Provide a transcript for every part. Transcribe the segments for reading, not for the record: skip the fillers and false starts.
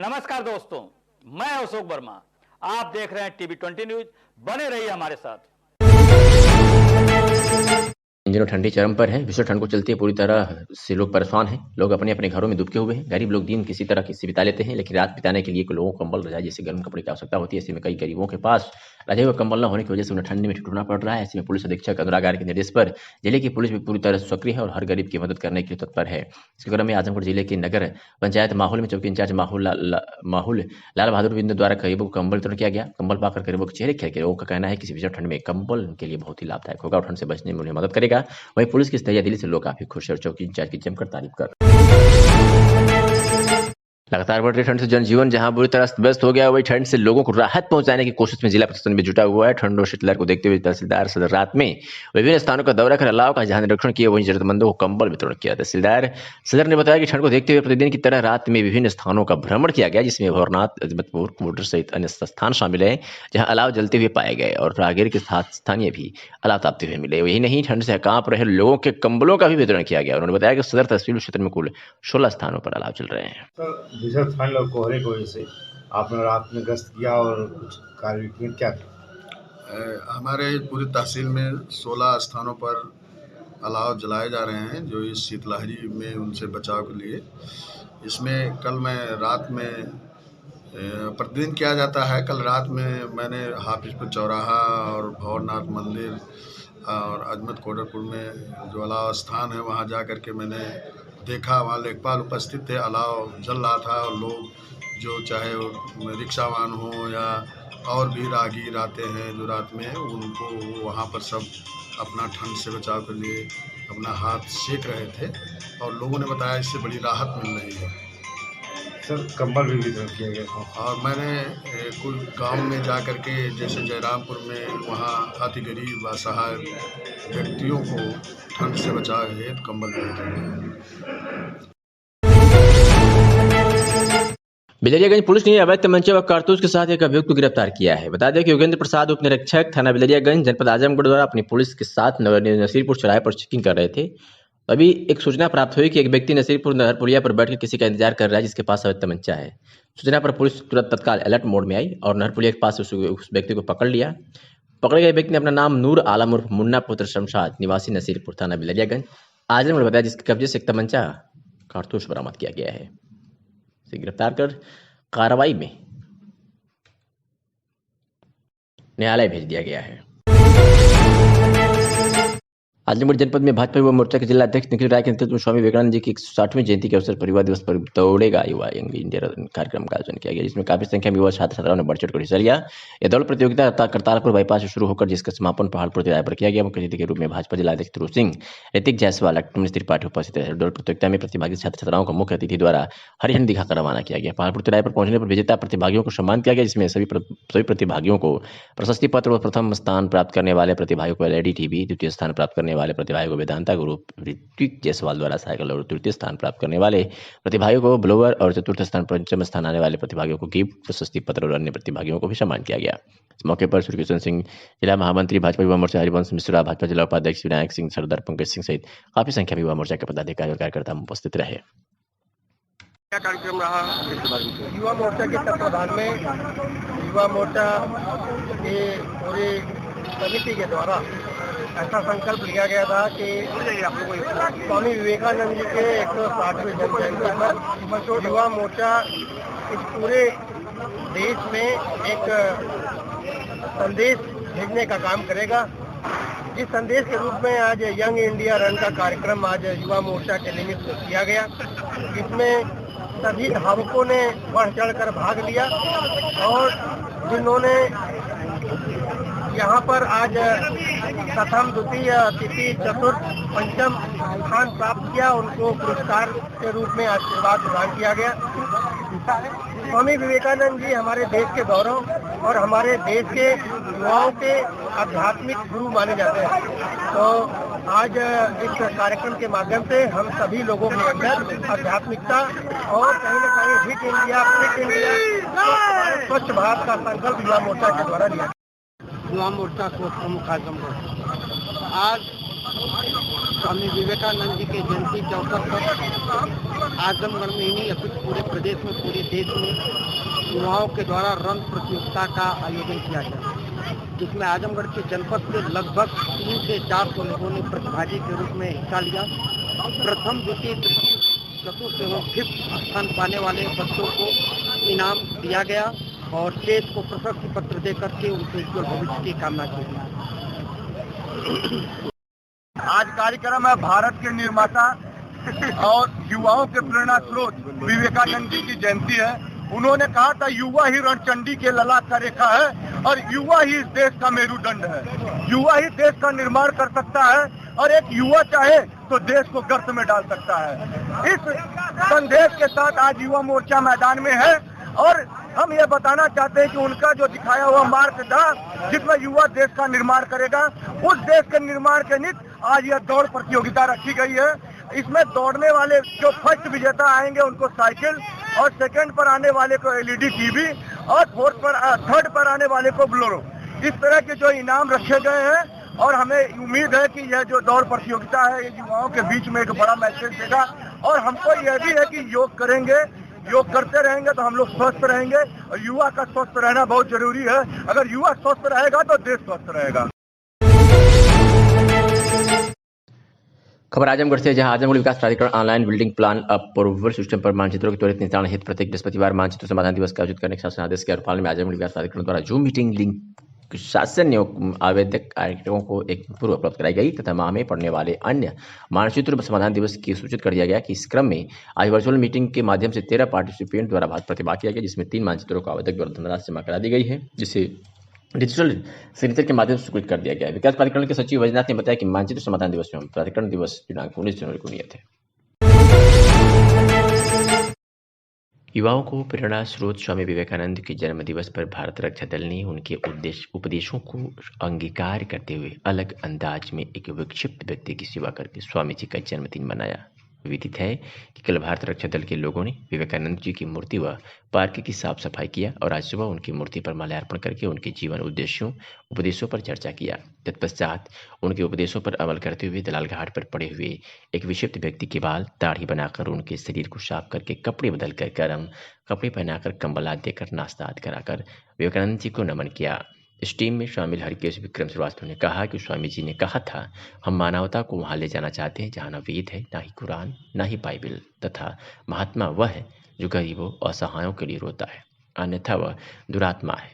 नमस्कार दोस्तों, मैं अशोक वर्मा। आप देख रहे हैं टीवी 20 न्यूज। बने रहिए हमारे साथ। इन दिनों ठंडी चरम पर है। भीषण ठंड को चलते पूरी तरह से लोग परेशान हैं। लोग अपने अपने घरों में दुबके हुए हैं। गरीब लोग दिन किसी तरह किसी बिता लेते हैं, लेकिन रात बिताने के लिए लोगों को कंबल रजाई जैसे गर्म कपड़े की आवश्यकता होती है। ऐसे में कई गरीबों के पास रजाई व कंबल न होने की वजह से उन्हें ठंड में ठिठुरना पड़ रहा है। ऐसे में पुलिस अधीक्षक अनुराग आर्य के निर्देश पर जिले की पुलिस भी पूरी तरह सक्रिय है और हर गरीब की मदद करने के लिए तत्पर है। इसके क्रम में आजमगढ़ जिले के नगर पंचायत माहौल में चौकी इंचार्ज माहौल लाल बहादुर बिंद द्वारा गरीबों को कंबल वितरण किया गया। कंबल पाकर गरीबों के चेहरे खिल गए। लोगों का कहना है कि इस भीषण ठंड में कंबल उनके लिए बहुत ही लाभदायक होगा और ठंड से बचने में उन्हें मदद करेगा। वहीं पुलिस की इस तैयारी से लोग काफी खुश है और चौकी इंचार्ज की जमकर तारीफ कर लगातार बढ़ रही ठंड से जनजीवन जहां बुरी तरह अस्त-व्यस्त हो गया, वही ठंड से लोगों को राहत पहुंचाने की कोशिश में जिला प्रशासन भी जुटा हुआ है। ठंड और शीतलहर को देखते हुए तहसीलदार सदर रात में विभिन्न स्थानों का दौरा कर अलाव का जहां निरीक्षण किया, वहीं जरूरतमंदों को कंबल वितरण किया। तहसीलदार सदर ने बताया कि ठंड को देखते हुए प्रतिदिन की तरह रात में विभिन्न स्थानों का भ्रमण किया गया, जिसमें भवरनाथ, अजमतपुर, कोटर सहित अन्य स्थान शामिल है जहाँ अलाव जलते हुए पाए गए और राहगीर के साथ स्थानीय भी अलाव तापते हुए मिले। यही नहीं, ठंड से कांप रहे लोगों के कंबलों का भी वितरण किया गया। उन्होंने बताया कि सदर तहसील क्षेत्र में कुल 16 स्थानों पर अलाव चल रहे हैं। तो भीषण ठंड और कोहरे की वजह से आपने रात में गश्त किया और कुछ कार्य किए, क्या किया? हमारे पूरी तहसील में 16 स्थानों पर अलाव जलाए जा रहे हैं, जो इस शीतलहरी में उनसे बचाव के लिए। इसमें कल मैं रात में प्रतिदिन किया जाता है। कल रात में मैंने हाफिजपुर चौराहा और भवरनाथ मंदिर और अजमत कोटरपुर में जो अलाव स्थान है वहाँ जा कर के मैंने देखा। वहाँ लेखपाल उपस्थित थे, अलाव जल रहा था और लोग जो चाहे वो रिक्शावान हो या और भी राहगीर आते हैं जो रात में, उनको वहाँ पर सब अपना ठंड से बचाव के लिए अपना हाथ सेक रहे थे और लोगों ने बताया इससे बड़ी राहत मिल रही है। सर, कंबल भी वितरण किया गया। और मैंने कुछ गांव में जा कर के, जैसे जयरामपुर में, वहाँ अति गरीब असहाय व्यक्तियों को ठंड से बचाव हेतु कंबल वितरण किया। बिलरियागंज पुलिस ने अवैध तमंचे व कारतूस के साथ एक अभियुक्त को गिरफ्तार किया है। बता दें कि योगेंद्र प्रसाद उप निरीक्षक थाना बिलरियागंज जनपद आजमगढ़ द्वारा अपनी पुलिस के साथ नसीरपुर चौराहे पर चेकिंग कर रहे थे। अभी एक सूचना प्राप्त हुई कि एक व्यक्ति नसीरपुर नहरपुलिया पर बैठकर किसी का इंतजार कर रहा है, जिसके पास अवैध तमंचा है। सूचना पर पुलिस तुरंत तत्काल अलर्ट मोड में आई और नहरपुलिया के पास उस व्यक्ति को पकड़ लिया। पकड़े गए व्यक्ति ने अपना नाम नूर आलम उर्फ मुन्ना पुत्र शमशाद निवासी नसीरपुर थाना बिलरियागंज आजमगढ़ बताया, जिसके कब्जे से एक तमंचा कारतूस बरामद किया गया है। इसे गिरफ्तार कर कार्रवाई में न्यायालय भेज दिया गया है। आजमगढ़ जनपद में भाजपा युवा मोर्चा के जिला अध्यक्ष निखिल राय के नेतृत्व में स्वामी विवेकानंद जी की 160वीं जयंती के अवसर पर युवा दिवस पर दौड़ेगा युवा यंग इंडिया कार्यक्रम का आयोजन किया गया, जिसमें काफी संख्या में युवा छात्र छात्राओं ने बढ़ चढ़कर हिस्सा लिया। यह दौड़ प्रतियोगिता करतारपुर बाईपास से शुरू होकर जिसका समापन पहाड़पुर तिराहे पर किया गया। मुख्य अतिथि के रूप में भाजपा जिला अध्यक्ष ध्रुव सिंह, ऋतिक जायसवाल, अटूमनी त्रिपाठी उपस्थित रहे। दौड़ प्रतियोगिता में प्रतिभागी छात्र छात्राओं को मुख्य अतिथि द्वारा हरी झंडी दिखाकर रवाना किया गया। पहाड़पुर तिराहे पर पहुंचने पर विजेता प्रतिभागियों को सम्मान किया गया, जिसमें सभी प्रतिभागियों को प्रशस्ति पत्र व प्रथम स्थान प्राप्त करने वाले प्रतिभागियों को एलईडी टीवी, द्वितीय स्थान प्राप्त करने वाले प्रतिभागियों को वेदांता ग्रुप, ऋतिक जायसवाल द्वारा साइकिल और तृतीय स्थान प्राप्त करने वाले प्रतिभागियों को ब्लोवर और चतुर्थ स्थान पंचम स्थान आने वाले प्रतिभागियों को गिफ्ट, प्रशस्ति पत्र और अन्य प्रतिभागियों को भी सम्मान किया गया। इस मौके पर श्री किशन सिंह जिला महामंत्री भाजपा युवा मोर्चा हरिवंश मिश्रा, भाजपा जिला उपाध्यक्ष विनायक सिंह, सरदार पंकज सिंह सहित काफी संख्या में युवा मोर्चा के पदाधिकारी और कार्यकर्ता उपस्थित रहे। क्या कार्यक्रम रहा युवा मोर्चा के तत्वाधान में? युवा मोर्चा के पूरी समिति के द्वारा ऐसा संकल्प लिया गया था कि स्वामी विवेकानंद जी के 160वें जन्म जयंती पर युवा मोर्चा इस पूरे देश में एक संदेश भेजने का काम करेगा। जिस संदेश के रूप में आज यंग इंडिया रन का कार्यक्रम आज युवा मोर्चा के निमित्त किया गया, इसमें सभी धावकों ने बढ़ चढ़कर भाग लिया और जिन्होंने यहाँ पर आज प्रथम, द्वितीय, तृतीय, चतुर्थ, पंचम स्थान प्राप्त किया, उनको पुरस्कार के रूप में आशीर्वाद प्रदान किया गया। स्वामी विवेकानंद जी हमारे देश के गौरव और हमारे देश के युवाओं के आध्यात्मिक गुरु माने जाते हैं। तो आज इस कार्यक्रम के माध्यम से हम सभी लोगों के अंदर आध्यात्मिकता और कहीं न कहीं फिट इंडिया, स्वच्छ भारत का संकल्प युवा मोर्चा के द्वारा लिया। युवा मोर्चा को प्रमुख कार्यक्रम आज स्वामी विवेकानंद जी के जयंती के अवसर पर आजमगढ़ में ही नहीं अपितु पूरे प्रदेश में, पूरे देश में युवाओं के द्वारा रन प्रतियोगिता का आयोजन किया गया, जिसमें आजमगढ़ के जनपद से लगभग 300 से 400 लोगों ने प्रतिभागी के रूप में हिस्सा लिया। प्रथम, द्वितीय, तृतीय, चतुर्थ एवं फिफ्थ स्थान पाने वाले बच्चों को इनाम दिया गया और शेष को प्रशस्ति पत्र देकर के उनके उज्ज्वल भविष्य की कामना की गई। आज कार्यक्रम है भारत के निर्माता और युवाओं के प्रेरणा स्रोत विवेकानंद जी की जयंती है। उन्होंने कहा था युवा ही रणचंडी के ललाट का रेखा है और युवा ही इस देश का मेरुदंड है। युवा ही देश का निर्माण कर सकता है और एक युवा चाहे तो देश को गर्त में डाल सकता है। इस संदेश के साथ आज युवा मोर्चा मैदान में है और हम ये बताना चाहते हैं कि उनका जो दिखाया हुआ मार्ग था जिसमें युवा देश का निर्माण करेगा, उस देश के निर्माण के निमित्त आज यह दौड़ प्रतियोगिता रखी गई है। इसमें दौड़ने वाले जो फर्स्ट विजेता आएंगे उनको साइकिल और सेकंड पर आने वाले को एलईडी टीवी और थर्ड पर आने वाले को बोलेरो, इस तरह के जो इनाम रखे गए हैं। और हमें उम्मीद है कि यह जो दौड़ प्रतियोगिता है ये युवाओं के बीच में एक बड़ा मैसेज देगा और हमको यह भी है कि योग करेंगे, योग करते रहेंगे तो हम लोग स्वस्थ रहेंगे और युवा का स्वस्थ रहना बहुत जरूरी है। अगर युवा स्वस्थ रहेगा तो देश स्वस्थ रहेगा। खबर आजमगढ़ से, जहां आजमगढ़ विकास प्राधिकरण online building plan approval system पर मानचित्रों के त्वरित निस्तारण हेतु प्रत्येक बृहस्पतिवार मानचित्र समाधान दिवस का आयोजित करने के शासन आदेश के अनुपालन में आजमगढ़ विकास प्राधिकरण द्वारा जूम मीटिंग लिंक शासन ने आवेदक कार्यक्रमों को एक पूर्व उपलब्ध कराई गई तथा माह में पड़ने वाले अन्य मानचित्र समाधान दिवस की सूचित कर दिया गया कि इस क्रम में आज वर्चुअल मीटिंग के माध्यम से 13 पार्टिसिपेंट द्वारा प्रतिभाग किया गया, जिसमें 3 मानचित्रों को आवेदक द्वारा धनराशि जमा करा दी गई है, जिसे डिजिटल सिग्नेचर के माध्यम से स्वीकृत कर दिया गया है। विकास प्राधिकरण के सचिव वैजनाथ ने बताया कि मानचित्र समाधान दिवस में प्राधिकरण दिवस दिनांक 19 जनवरी को नियत है। युवाओं को प्रेरणा स्रोत स्वामी विवेकानंद के जन्म दिवस पर भारत रक्षा दल ने उनके उपदेशों को अंगीकार करते हुए अलग अंदाज में एक विक्षिप्त व्यक्ति की सेवा करके स्वामी जी का जन्मदिन मनाया। विदित है कि कल भारत रक्षा दल के लोगों ने विवेकानंद जी की मूर्ति व पार्क की साफ सफाई किया और आज सुबह उनकी मूर्ति पर माल्यार्पण करके उनके जीवन उपदेशों पर चर्चा किया। तत्पश्चात उनके उपदेशों पर अमल करते हुए दलाल घाट पर पड़े हुए एक विक्षिप्त व्यक्ति के बाल दाढ़ी बनाकर उनके शरीर को साफ करके कपड़े बदल कर गर्म कपड़े पहनाकर कंबल देकर नाश्ता आदि कराकर विवेकानंद जी को नमन किया। इस टीम में शामिल हरकेश विक्रम श्रीवास्तव ने कहा कि स्वामी जी ने कहा था, हम मानवता को वहां ले जाना चाहते हैं जहां न वेद है, ना ही कुरान, ना ही बाइबल, तथा महात्मा वह है जो गरीबों असहायों के लिए रोता है, अन्यथा वह दुरात्मा है।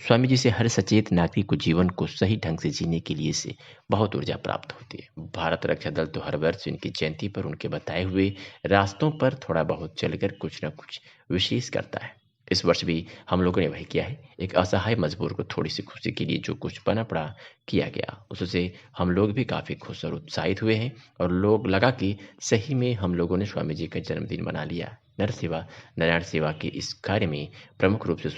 स्वामी जी से हर सचेत नागरिक को जीवन को सही ढंग से जीने के लिए से बहुत ऊर्जा प्राप्त होती है। भारत रक्षा दल तो हर वर्ष इनकी जयंती पर उनके बताए हुए रास्तों पर थोड़ा बहुत चलकर कुछ न कुछ विशेष करता है। इस वर्ष भी हम लोगों ने वही किया है। एक असहाय मजबूर को थोड़ी सी खुशी के लिए जो कुछ बना पड़ा किया गया, उससे हम लोग भी काफ़ी खुश और उत्साहित हुए हैं और लोग लगा कि सही में हम लोगों ने स्वामी जी का जन्मदिन मना लिया। नारायण सेवा के इस कार्य में प्रमुख रूप से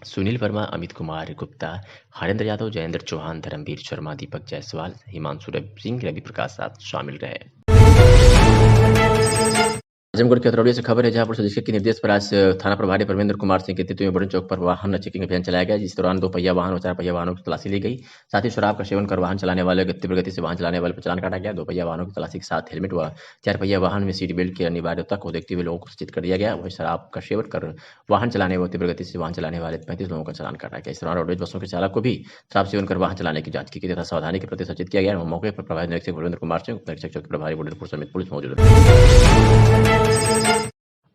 सुनील वर्मा, अमित कुमार गुप्ता, हरेंद्र यादव, जयेंद्र चौहान, धर्मवीर शर्मा, दीपक जायसवाल, हिमांशु सिंह, रवि प्रकाश साथ शामिल रहे। आजमगढ़ के अतरौली से खबर है, जहां पुलिस अधीक्षक के निर्देश पर आज थाना प्रभारी परमेंद्र कुमार सिंह के नेतृत्व में बड़न चौक पर वाहन चेकिंग अभियान चलाया गया, जिस दौरान 2 पहिया वाहन और 4 पहिया वाहनों की तलाशी ली गई। साथ ही शराब का सेवन कर वाहन चलाने वाले तीव्र गति से वाहन चलाने वाले पर चालान काटा गया। 2 पहिया वाहनों की तलाशी के साथ हेलमेट व 4 पहिया वाहन में सीट बेल्ट की अनिवार्यता को देखते हुए लोगों को सूचित कर दिया गया। वहीं शराब का सेवन कर वाहन चलाने व तीव्र गति से वाहन चलाने वाले 35 लोगों का चालान काटा गया। इस दौरान रोडवेज बसों के चालक को भी शराब सेवन कर वाहन चलाने की जांच की गई तथा सावधानी के प्रति सचेत किया गया। मौके पर प्रभारी निरीक्षक परमेंद्र कुमार सिंह, उप निरीक्षक चौकी प्रभारी बुढ़ेरपुर समेत पुलिस मौजूद रही।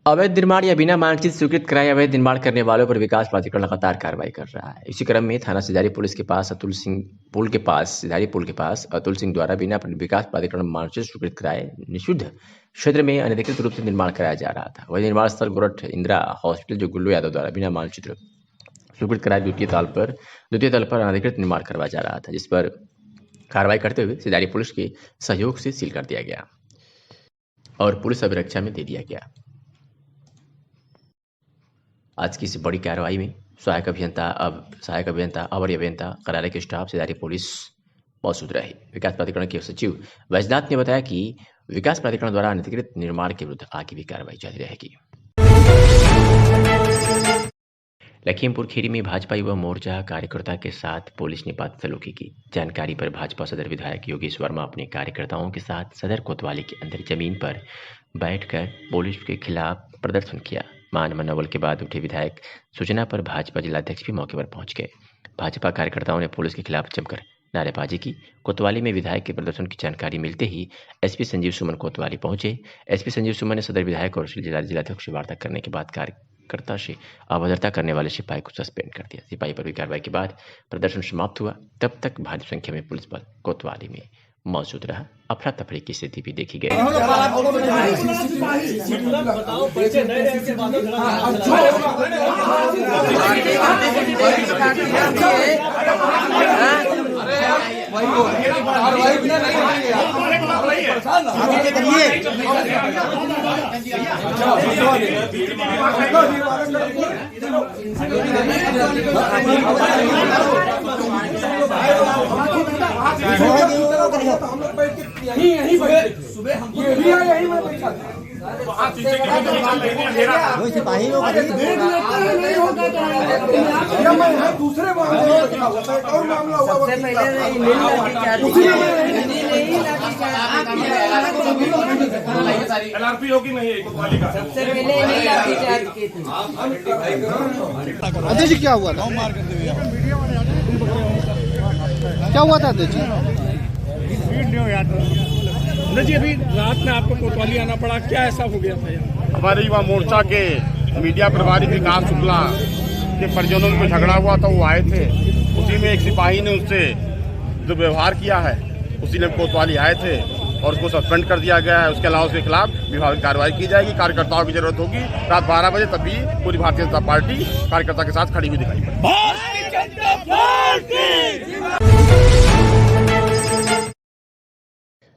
अवैध निर्माण या बिना मानचित्र स्वीकृत कराए अवैध निर्माण करने वालों पर विकास प्राधिकरण लगातार कार्रवाई कर रहा है। इसी क्रम में थाना सिधारी पुल के पास अतुल सिंह द्वारा बिना विकास प्राधिकरण मानचित्र स्वीकृत कराए निषिद्ध क्षेत्र में अनधिकृत रूप से निर्माण कराया जा रहा था। वही निर्माण स्थल गोरठ इंदिरा हॉस्पिटल जो गुल्लू यादव द्वारा बिना मानचित्र स्वीकृत कराए द्वितीय तल पर अनधिकृत निर्माण करवाया जा रहा था, जिस पर कार्रवाई करते हुए सिधारी पुलिस के सहयोग से सील कर दिया गया और पुलिस अभिरक्षा में दे दिया गया। आज की इस बड़ी कार्रवाई में सहायक अभियंता, अवर अभियंता, कार्यालय के स्टाफ, सिधारी पुलिस मौजूद रहे। विकास प्राधिकरण के सचिव वैजनाथ ने बताया कि विकास प्राधिकरण द्वारा अनधिकृत निर्माण के विरुद्ध आगे भी कार्रवाई जारी रहेगी। लखीमपुर खीरी में भाजपा युवा मोर्चा कार्यकर्ता के साथ पुलिस ने बदसलूकी की। जानकारी पर भाजपा सदर विधायक योगेश वर्मा अपने कार्यकर्ताओं के साथ सदर कोतवाली के अंदर जमीन पर बैठकर पुलिस के खिलाफ प्रदर्शन किया। मान मनोबल के बाद उठे विधायक सूचना पर भाजपा जिलाध्यक्ष भी मौके पर पहुंच गए। भाजपा कार्यकर्ताओं ने पुलिस के खिलाफ जमकर नारेबाजी की। कोतवाली में विधायक के प्रदर्शन की जानकारी मिलते ही एसपी संजीव सुमन कोतवाली पहुंचे। एसपी संजीव सुमन ने सदर विधायक और जिलाध्यक्ष से वार्ता करने के बाद कार्यकर्ता से अभद्रता करने वाले सिपाही को सस्पेंड कर दिया। सिपाही पर हुई कार्रवाई के बाद प्रदर्शन समाप्त हुआ। तब तक भारी संख्या में पुलिस बल कोतवाली में मौजूद रहा। अफरा तफरी की स्थिति भी देखी गई। यहीं सुबह हम यहीं में बैठा सिपाही लोग दूसरे मामला LRP होगी नहीं सबसे पहले अध्यक्ष जी क्या हुआ था? क्या हुआ था अध्यक्ष जी? अभी रात में आपको कोतवाली आना पड़ा, क्या ऐसा हो गया था? हमारे युवा मोर्चा के मीडिया प्रभारी विकास शुक्ला के परिजनों में झगड़ा हुआ था, वो आए थे। उसी में एक सिपाही ने उससे जो व्यवहार किया है, उसी ने कोतवाली आए थे और उसको सस्पेंड कर दिया गया है। उसके अलावा उसके खिलाफ विभागीय कार्रवाई की जाएगी। कार्यकर्ताओं की जरूरत होगी। रात 12 बजे तब भी पूरी भारतीय जनता पार्टी कार्यकर्ता के साथ खड़ी हुई दिखाई पड़ी।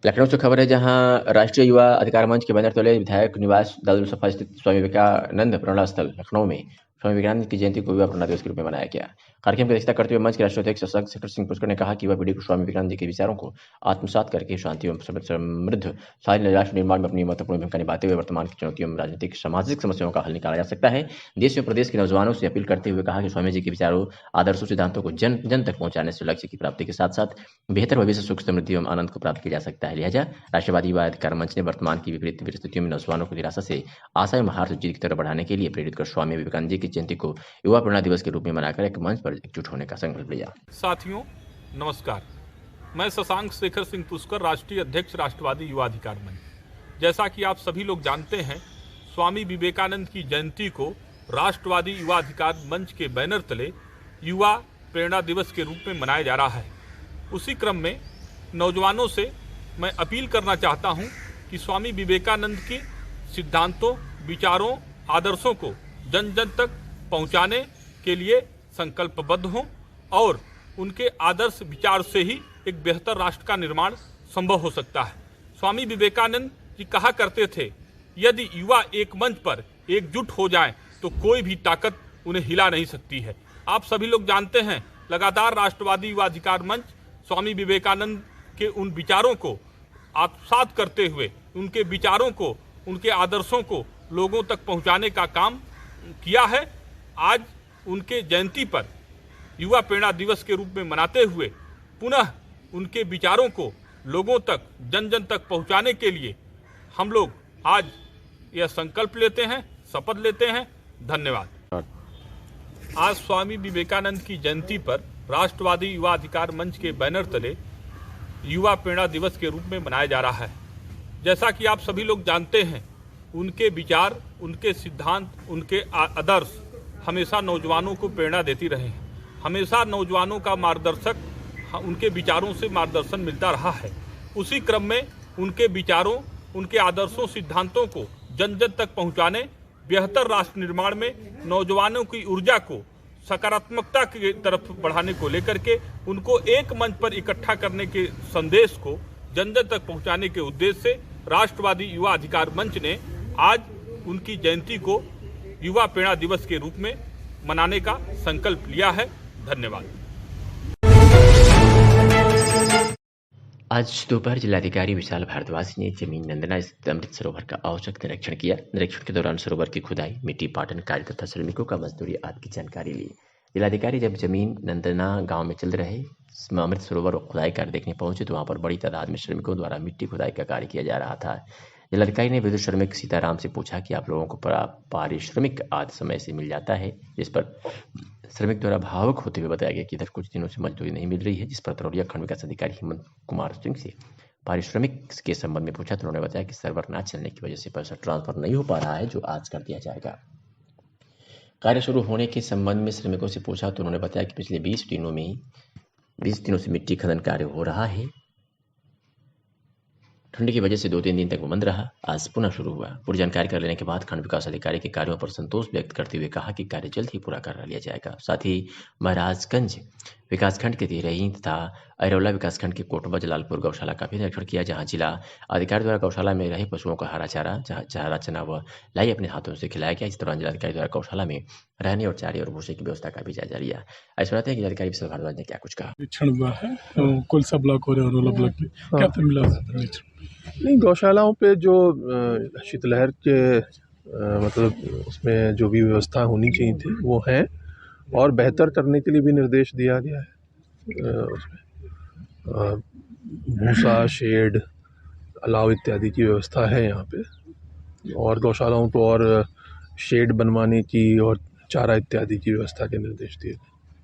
लखनऊ से खबर है, जहां राष्ट्रीय युवा अधिकार मंच के बैनर तले विधायक निवास दारुल-सफा स्थित स्वामी विवेकानंद प्रेरणा स्थल लखनऊ में स्वामी विवेकानंद की जयंती को युवा प्रेरणा दिवस के रूप में मनाया गया। कार्यक्रम की अध्यक्षता करते हुए मंच के राष्ट्रीय अध्यक्ष शंकर सिंह पुष्कर ने कहा कि युवा पीढ़ी को स्वामी विवेकानंद जी के विचारों को आत्मसात करके शांति एवं समृद्ध शालीन राष्ट्र निर्माण में अपनी महत्वपूर्ण भूमिका निभाते हुए वर्तमान की चुनौतियों में राजनीतिक सामाजिक समस्याओं का हल निकाला जा सकता है। देश एवं प्रदेश के नौजवानों से अपील करते हुए कहा कि स्वामी जी के विचारों, आदर्शों, सिद्धांतों को जन जन तक पहुंचाने से लक्ष्य की प्राप्ति के साथ साथ बेहतर भविष्य, सुख, समृद्धि एवं आनंद को प्राप्त किया जा सकता है। लिहाजा राष्ट्रवादी युवा अधिकार मंच ने वर्तमान की विपरीत परिस्थितियों में नौजवानों को निराशा से आशा एवं हार से जीत की तरफ बढ़ाने के लिए प्रेरित कर स्वामी विवेकानंद जी की जयंती को युवा प्रेरणा दिवस के रूप में मनाकर एक मंच पर एकजुट होने का संकल्प लिया। साथियों नमस्कार, मैं शशांक शेखर सिंह पुष्कर, राष्ट्रीय अध्यक्ष राष्ट्रवादी युवा अधिकार मंच। जैसा कि आप सभी लोग जानते हैं, स्वामी विवेकानंद की जयंती को राष्ट्रवादी युवा अधिकार मंच के बैनर तले युवा प्रेरणा दिवस के रूप में मनाया जा रहा है। उसी क्रम में नौजवानों से मैं अपील करना चाहता हूं कि स्वामी विवेकानंद के सिद्धांतों, विचारों, आदर्शों को जन जन तक पहुंचाने के लिए संकल्पबद्ध हों और उनके आदर्श विचार से ही एक बेहतर राष्ट्र का निर्माण संभव हो सकता है। स्वामी विवेकानंद जी कहा करते थे, यदि युवा एक मंच पर एकजुट हो जाएं तो कोई भी ताकत उन्हें हिला नहीं सकती है। आप सभी लोग जानते हैं, लगातार राष्ट्रवादी युवा अधिकार मंच स्वामी विवेकानंद के उन विचारों को आत्मसात करते हुए, उनके विचारों को, उनके आदर्शों को लोगों तक पहुंचाने का काम किया है। आज उनके जयंती पर युवा प्रेरणा दिवस के रूप में मनाते हुए पुनः उनके विचारों को लोगों तक, जन जन तक पहुंचाने के लिए हम लोग आज यह संकल्प लेते हैं, शपथ लेते हैं। धन्यवाद। आज स्वामी विवेकानंद की जयंती पर राष्ट्रवादी युवा अधिकार मंच के बैनर तले युवा प्रेरणा दिवस के रूप में मनाया जा रहा है। जैसा कि आप सभी लोग जानते हैं, उनके विचार, उनके सिद्धांत, उनके आदर्श हमेशा नौजवानों को प्रेरणा देती रहे हैं। हमेशा नौजवानों का मार्गदर्शक, उनके विचारों से मार्गदर्शन मिलता रहा है। उसी क्रम में उनके विचारों, उनके आदर्शों, सिद्धांतों को जन जन तक पहुंचाने, बेहतर राष्ट्र निर्माण में नौजवानों की ऊर्जा को सकारात्मकता की तरफ बढ़ाने को लेकर के उनको एक मंच पर इकट्ठा करने के संदेश को जन जन तक पहुंचाने के उद्देश्य से राष्ट्रवादी युवा अधिकार मंच ने आज उनकी जयंती को युवा प्रेरणा दिवस के रूप में मनाने का संकल्प लिया है। धन्यवाद। आज दोपहर जिलाधिकारी विशाल भारद्वाज ने जमीन नंदना स्थित अमृत सरोवर का औचक निरीक्षण किया। निरीक्षण के दौरान सरोवर की खुदाई, मिट्टी पाटन कार्य तथा श्रमिकों का मजदूरी आदि की जानकारी ली। जिलाधिकारी जब जमीन नंदना गांव में चल रहे अमृत सरोवर और खुदाई कार्य देखने पहुंचे तो वहां पर बड़ी तादाद में श्रमिकों द्वारा मिट्टी खुदाई का कार्य किया जा रहा था। जिलाधिकारी ने विद्युत श्रमिक सीताराम से पूछा कि आप लोगों को पारिश्रमिक आज समय से मिल जाता है, जिस पर श्रमिक द्वारा भावुक होते हुए बताया गया कि इधर कुछ दिनों से मजदूरी नहीं मिल रही है, जिस पर तरौलिया खंड विकास अधिकारी हेमंत कुमार सिंह से पारिश्रमिक के संबंध में पूछा तो उन्होंने बताया कि सर्वर न चलने की वजह से पैसा ट्रांसफर नहीं हो पा रहा है, जो आज कर दिया जाएगा। कार्य शुरू होने के संबंध में श्रमिकों से पूछा तो उन्होंने बताया कि पिछले 20 दिनों से मिट्टी खनन कार्य हो रहा है। ठंड की वजह से 2-3 दिन तक बंद रहा, आज पुनः शुरू हुआ। पूरी जानकारी कर लेने के बाद खंड विकास अधिकारी के कार्यों पर संतोष व्यक्त करते हुए कहा कि कार्य जल्द ही पूरा कर लिया जाएगा। साथ ही महाराजगंज विकासखंड के तिरही तथा अरौला विकासखंड के कोटबा जलालपुर गौशाला का भी निरीक्षण किया, जहां जिला अधिकारी द्वारा गौशाला में रहे पशुओं को हरा चारा चना व लाई अपने हाथों से खिलाया गया। इस दौरान जिलाधिकारी द्वारा गौशाला में रहने और चारे और भूसे की व्यवस्था का भी जायजा लिया। ऐसा बताते हैं कि जिलाधिकारी विशाल भारद्वाज ने क्या कुछ कहा। निरीक्षण हुआ है कोलसा ब्लॉक और अरौला ब्लॉक में क्या था मिला नहीं, गौशालाओं पे जो शीतलहर के मतलब उसमें जो भी व्यवस्था होनी चाहिए थी वो है और बेहतर करने के लिए भी निर्देश दिया गया है। उसमें भूसा, शेड, अलाव इत्यादि की व्यवस्था है यहाँ पे और गौशालाओं को और शेड बनवाने की और चारा इत्यादि की व्यवस्था के निर्देश दिए।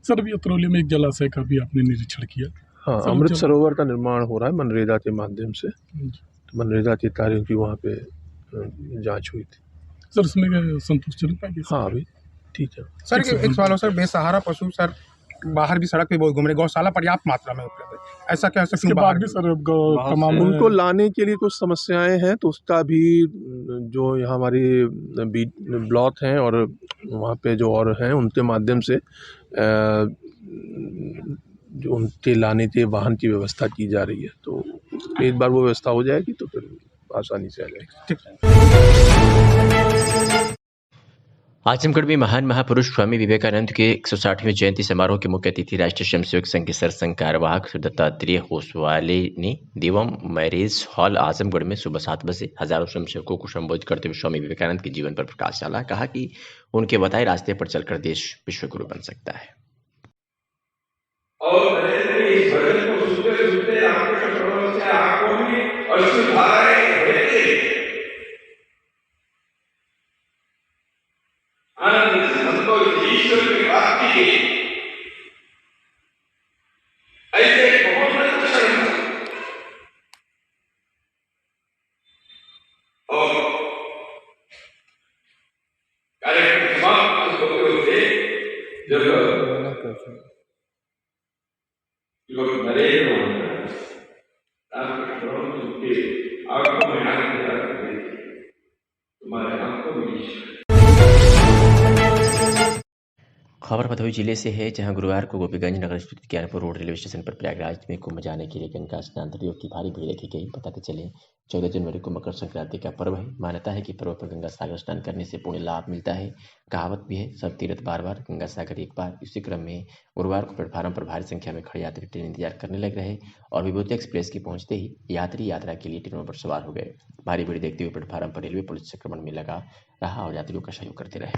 सर अभी अतरौली में एक जलाशय का भी आपने निरीक्षण किया। हाँ, अमृत सरोवर का निर्माण हो रहा है मनरेगा के माध्यम से, तो मनरेगा के कार्यों की वहाँ पे जांच हुई थी। सर उसमें संतोषजनक पाएंगे? हाँ, अभी ठीक है। सर एक सवाल हो सर, बेसहारा पशु सर बाहर भी सड़क पे बहुत घूम रहे, गौशाला पर्याप्त मात्रा में उपलब्ध है, ऐसा क्या इसके बाद भी सर तमाम उनको लाने के लिए कुछ समस्याएं हैं, तो उसका भी जो यहाँ हमारी ब्लॉक हैं और वहाँ पे जो और हैं उनके माध्यम से जो उनके लाने के वाहन की व्यवस्था की जा रही है। तो एक बार वो व्यवस्था हो जाएगी तो फिर आसानी से आ जाएगी। ठीक। आजमगढ़ में महान महापुरुष स्वामी विवेकानंद के 160वें जयंती समारोह के मुख्य अतिथि राष्ट्रीय स्वयंसेवक संघ के सरसंघ कार्यवाहक दत्तात्रेय होसवाले ने देवम मैरिज हॉल आजमगढ़ में सुबह 7 बजे हजारों स्वयंसेवकों को संबोधित करते हुए स्वामी विवेकानंद के जीवन पर प्रकाश डाला। कहा कि उनके बताए रास्ते पर चलकर देश विश्वगुरु बन सकता है। और इस भजन को सुनते सुनते आपके श्रवण से आपको भी अश्रुधाराएं बहती, आनंद से संतोष ईश्वर की प्राप्ति की ऐसे बहुत बड़े क्षण और कार्यक्रम समाप्त होते होते जब लोग नरेंद्र आपके श्रवण सुनते आपको में आनंद तुम्हारे आंखों में। खबर भदोही जिले से है, जहां गुरुवार को गोपीगंज नगर स्थित ज्ञानपुर रोड रेलवे स्टेशन पर प्रयागराज में कुंभ जाने के लिए गंगा स्नानार्थियों की भारी भीड़ देखी गई। बताते चले 14 जनवरी को मकर संक्रांति का पर्व है। मान्यता है कि पर्व पर गंगा सागर स्नान करने से पुण्य लाभ मिलता है। कहावत भी है, सब तीर्थ बार बार, गंगा सागर एक बार। इसी क्रम में गुरुवार को प्लेटफार्म पर भारी संख्या में खड़े यात्री ट्रेन इंतजार करने लग रहे और विभूति एक्सप्रेस की पहुंचते ही यात्री यात्रा के लिए ट्रेनों पर सवार हो गए। भारी भीड़ देखते हुए प्लेटफार्म पर रेलवे पुलिस संक्रमण में लगा रहा और यात्रियों का सहयोग करते रहे।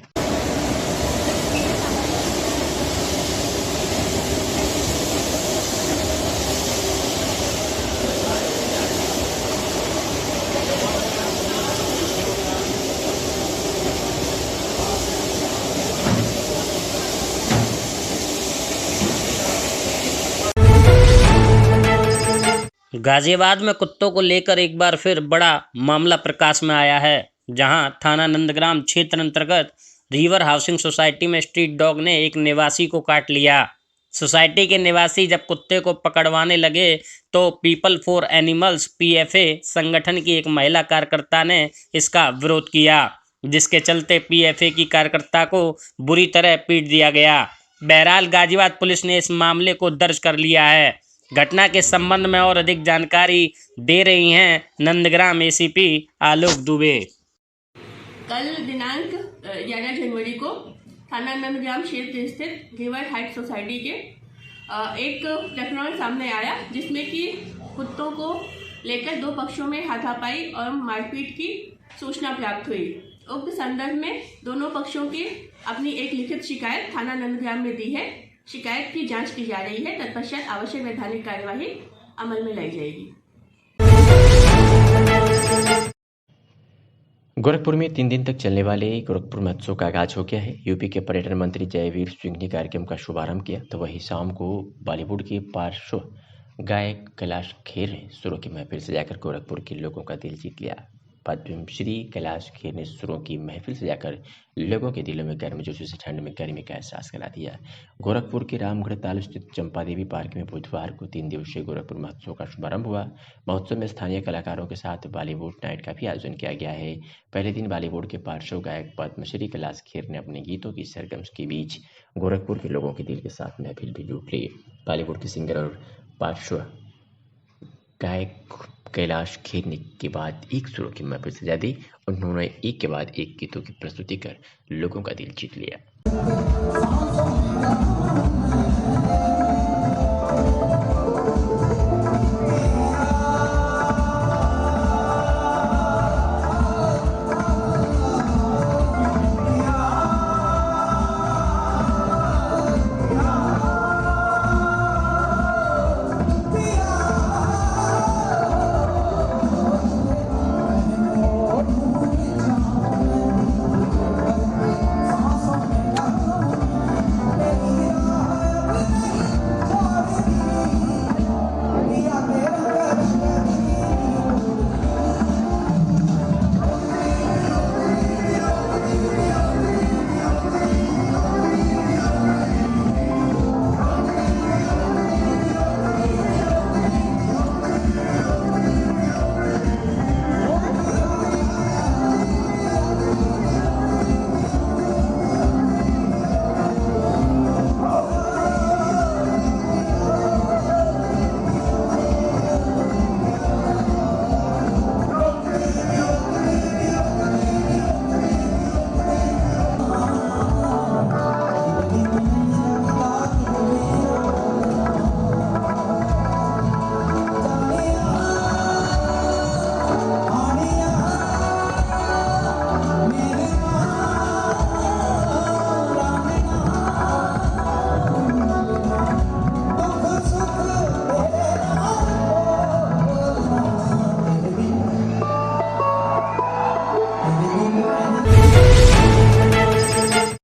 गाजियाबाद में कुत्तों को लेकर एक बार फिर बड़ा मामला प्रकाश में आया है, जहां थाना नंदग्राम क्षेत्र अंतर्गत रिवर हाउसिंग सोसाइटी में स्ट्रीट डॉग ने एक निवासी को काट लिया। सोसाइटी के निवासी जब कुत्ते को पकड़वाने लगे तो पीपल फॉर एनिमल्स PFA संगठन की एक महिला कार्यकर्ता ने इसका विरोध किया, जिसके चलते PFA की कार्यकर्ता को बुरी तरह पीट दिया गया। बहरहाल गाजियाबाद पुलिस ने इस मामले को दर्ज कर लिया है। घटना के संबंध में और अधिक जानकारी दे रही हैं नंदग्राम ACP आलोक दुबे। कल दिनांक 11 जनवरी को थाना नंदग्राम क्षेत्र स्थित रिवर हाइट सोसाइटी के एक प्रकरण सामने आया, जिसमें कि कुत्तों को लेकर दो पक्षों में हाथापाई और मारपीट की सूचना प्राप्त हुई। उक्त संदर्भ में दोनों पक्षों की अपनी एक लिखित शिकायत थाना नंदग्राम में दी है। शिकायत की जांच की जा रही है। तत्पश्चात आवश्यक वैधानिक कार्यवाही अमल में लाई जाएगी। गोरखपुर में 3 दिन तक चलने वाले गोरखपुर महोत्सव का आगाज हो गया है। यूपी के पर्यटन मंत्री जयवीर सिंह ने कार्यक्रम का शुभारंभ किया तो वहीं शाम को बॉलीवुड के पार्श्व गायक कैलाश खेर ने सुरों की महफिल सजाकर गोरखपुर के लोगों का दिल जीत लिया। पद्मश्री कैलाश खेर ने सुरों की महफिल सजाकर लोगों के दिलों में गर्मजोशी से ठंड में गर्मी का एहसास करा दिया। गोरखपुर के रामगढ़ ताल स्थित चंपा देवी पार्क में बुधवार को 3 दिवसीय गोरखपुर महोत्सव का शुभारंभ हुआ। महोत्सव में स्थानीय कलाकारों के साथ बॉलीवुड नाइट का भी आयोजन किया गया है। पहले दिन बॉलीवुड के पार्श्व गायक पद्मश्री कैलाश खेर ने अपने गीतों की सरगम के बीच गोरखपुर के लोगों के दिल के साथ महफिल भी लूट ली। बॉलीवुड के सिंगर और पार्श्व गायक कैलाश खेर ने के बाद एक सुरों की महफिल सजा दी। उन्होंने एक के बाद एक गीतों की प्रस्तुति कर लोगों का दिल जीत लिया।